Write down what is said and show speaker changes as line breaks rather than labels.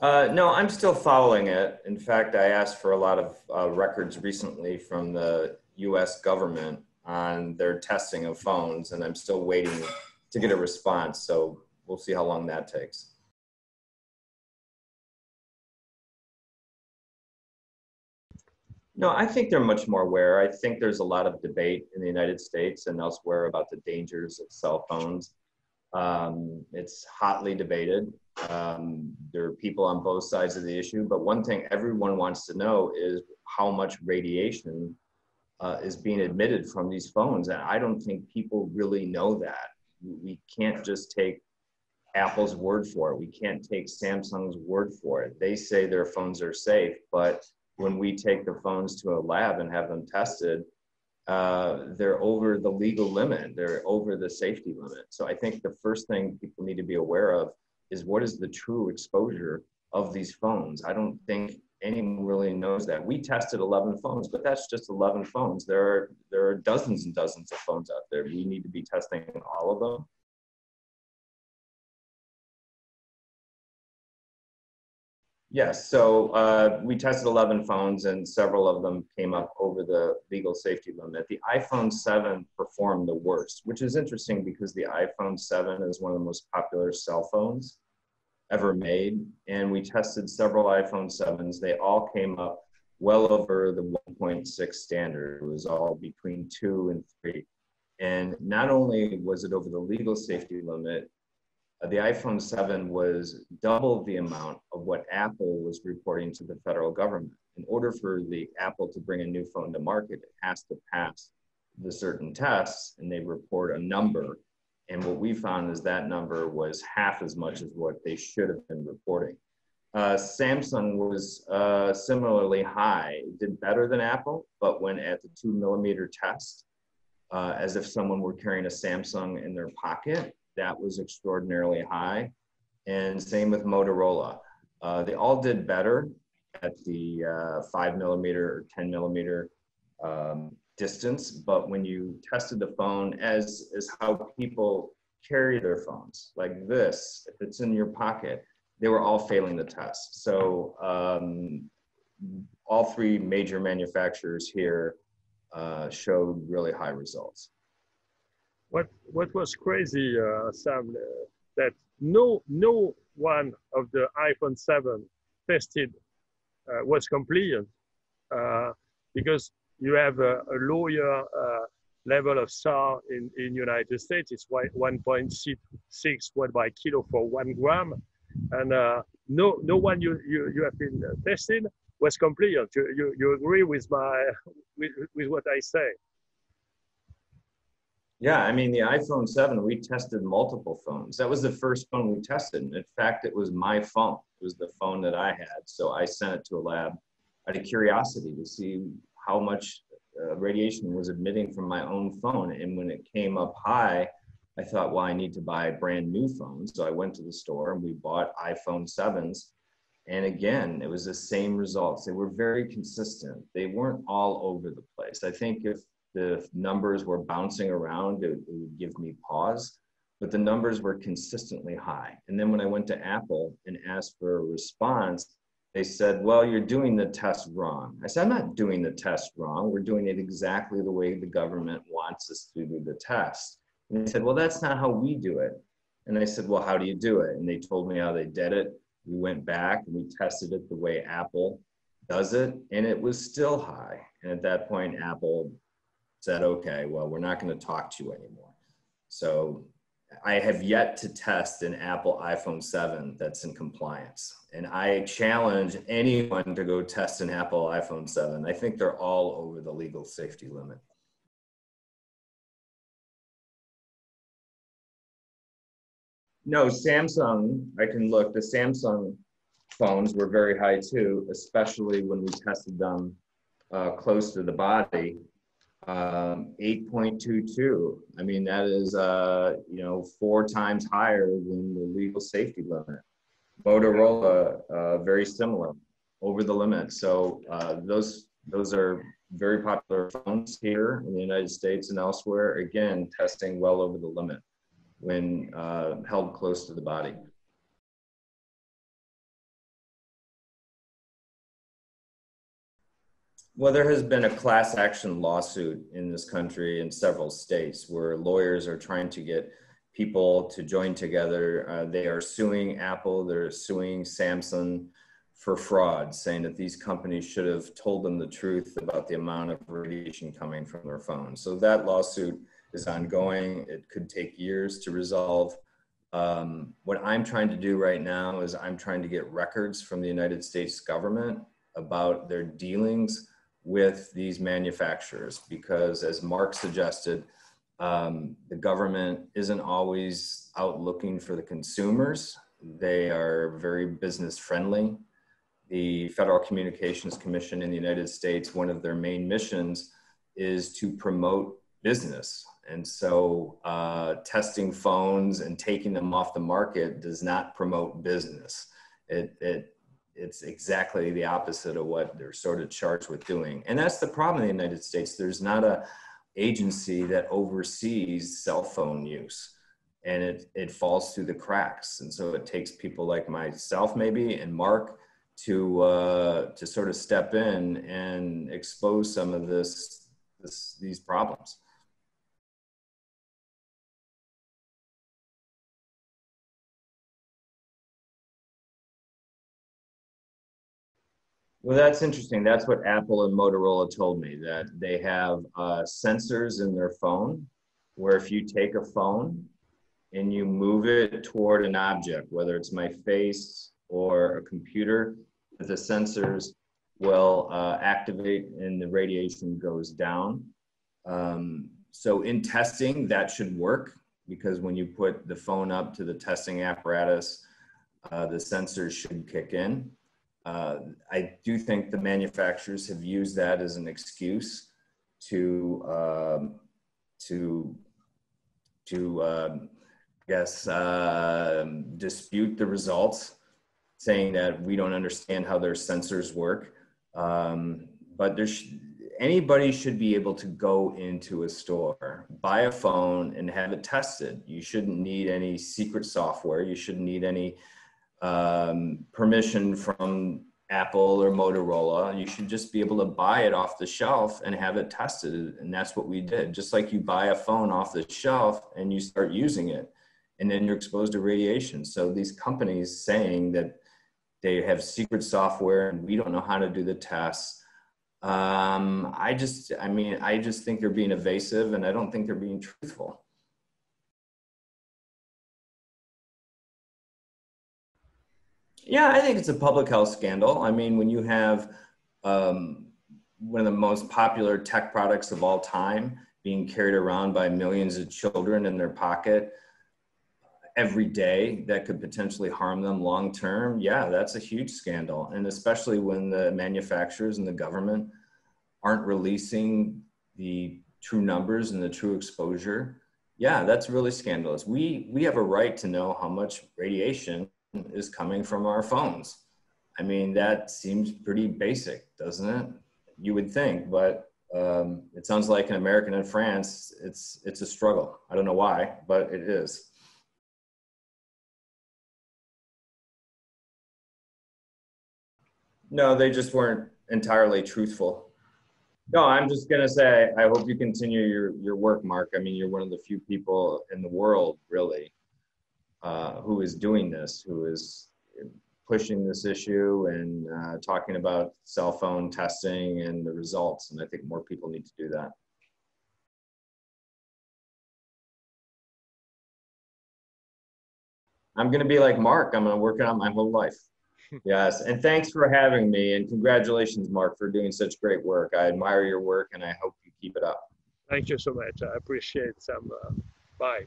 No, I'm still following it. In fact, I asked for a lot of records recently from the US government on their testing of phones, and I'm still waiting to get a response. So we'll see how long that takes. No, I think they're much more aware. I think there's a lot of debate in the United States and elsewhere about the dangers of cell phones. It's hotly debated. There are people on both sides of the issue, but one thing everyone wants to know is how much radiation is being emitted from these phones. And I don't think people really know that. We can't just take Apple's word for it. We can't take Samsung's word for it. They say their phones are safe, but when we take the phones to a lab and have them tested, they're over the legal limit. They're over the safety limit. So I think the first thing people need to be aware of is what is the true exposure of these phones. I don't think anyone really knows that. We tested 11 phones, but that's just 11 phones. There are dozens and dozens of phones out there. We need to be testing all of them. Yes, so we tested 11 phones and several of them came up over the legal safety limit. The iPhone 7 performed the worst, which is interesting because the iPhone 7 is one of the most popular cell phones ever made. And we tested several iPhone 7s. They all came up well over the 1.6 standard. It was all between 2 and 3. And not only was it over the legal safety limit, the iPhone 7 was double the amount of what Apple was reporting to the federal government. In order for the Apple to bring a new phone to market, it has to pass the certain tests, and they report a number. And what we found is that number was half as much as what they should have been reporting. Samsung was similarly high. It did better than Apple, but when at the 2 millimeter test, as if someone were carrying a Samsung in their pocket, that was extraordinarily high. And same with Motorola. They all did better at the 5 millimeter or 10 millimeter distance, but when you tested the phone as how people carry their phones, like this, if it's in your pocket, they were all failing the test. So all three major manufacturers here showed really high results.
What was crazy, Sam, that no one of the iPhone 7 tested was compliant because you have a lower level of SAR in United States. It's 1.6 watt by kilo for 1 gram, and no one you have been tested was compliant. You agree with with what I say?
Yeah, I mean, the iPhone 7, we tested multiple phones. That was the first phone we tested. And in fact, it was my phone. It was the phone that I had. So I sent it to a lab out of curiosity to see how much radiation was emitting from my own phone. And when it came up high, I thought, well, I need to buy a brand new phone. So I went to the store and we bought iPhone 7s. And again, it was the same results. They were very consistent. They weren't all over the place. I think if the numbers were bouncing around, it would give me pause, but the numbers were consistently high. And then when I went to Apple and asked for a response, they said, well, you're doing the test wrong. I said, I'm not doing the test wrong. We're doing it exactly the way the government wants us to do the test. And they said, well, that's not how we do it. And I said, well, how do you do it? And they told me how they did it. We went back and we tested it the way Apple does it, and it was still high. And at that point, Apple said, okay, well, we're not going to talk to you anymore. So I have yet to test an Apple iPhone 7 that's in compliance. And I challenge anyone to go test an Apple iPhone 7. I think they're all over the legal safety limit. No, Samsung, I can look, the Samsung phones were very high too, especially when we tested them close to the body. 8.22. I mean, that is, 4 times higher than the legal safety limit. Motorola, very similar, over the limit. So those are very popular phones here in the United States and elsewhere. Again, testing well over the limit when held close to the body. Well, there has been a class action lawsuit in this country in several states where lawyers are trying to get people to join together. They are suing Apple, they're suing Samsung for fraud, saying that these companies should have told them the truth about the amount of radiation coming from their phones. So that lawsuit is ongoing. It could take years to resolve. What I'm trying to do right now is I'm trying to get records from the United States government about their dealings with these manufacturers, because as Mark suggested, the government isn't always out looking for the consumers. They are very business friendly. The Federal Communications Commission in the United States, one of their main missions is to promote business. And so testing phones and taking them off the market does not promote business. It's exactly the opposite of what they're sort of charged with doing. And that's the problem in the United States. There's not an agency that oversees cell phone use, and it falls through the cracks. And so it takes people like myself maybe and Mark to sort of step in and expose some of these problems. Well, that's interesting. That's what Apple and Motorola told me, that they have sensors in their phone where if you take a phone and you move it toward an object, whether it's my face or a computer, the sensors will activate and the radiation goes down. So in testing, that should work, because when you put the phone up to the testing apparatus, the sensors should kick in. I do think the manufacturers have used that as an excuse to dispute the results, saying that we don't understand how their sensors work. But anybody should be able to go into a store, buy a phone, and have it tested. You shouldn't need any secret software. You shouldn't need any permission from Apple or Motorola. You should just be able to buy it off the shelf and have it tested. And that's what we did. Just like you buy a phone off the shelf and you start using it, and then you're exposed to radiation. So these companies saying that they have secret software and we don't know how to do the tests. I just think they're being evasive, and I don't think they're being truthful. Yeah, I think it's a public health scandal. I mean, when you have one of the most popular tech products of all time being carried around by millions of children in their pocket every day that could potentially harm them long term, yeah, that's a huge scandal. And especially when the manufacturers and the government aren't releasing the true numbers and the true exposure, yeah, that's really scandalous. We have a right to know how much radiation is coming from our phones. I mean, that seems pretty basic, doesn't it? You would think, but it sounds like in America and France, it's a struggle. I don't know why, but it is. No, they just weren't entirely truthful. No, I'm just gonna say, I hope you continue your work, Mark. I mean, you're one of the few people in the world, really, who is doing this, who is pushing this issue and talking about cell phone testing and the results. And I think more people need to do that. I'm going to be like Mark. I'm going to work it out my whole life. Yes. And thanks for having me. And congratulations, Mark, for doing such great work. I admire your work and I hope you keep it up.
Thank you so much. I appreciate Sam. Bye.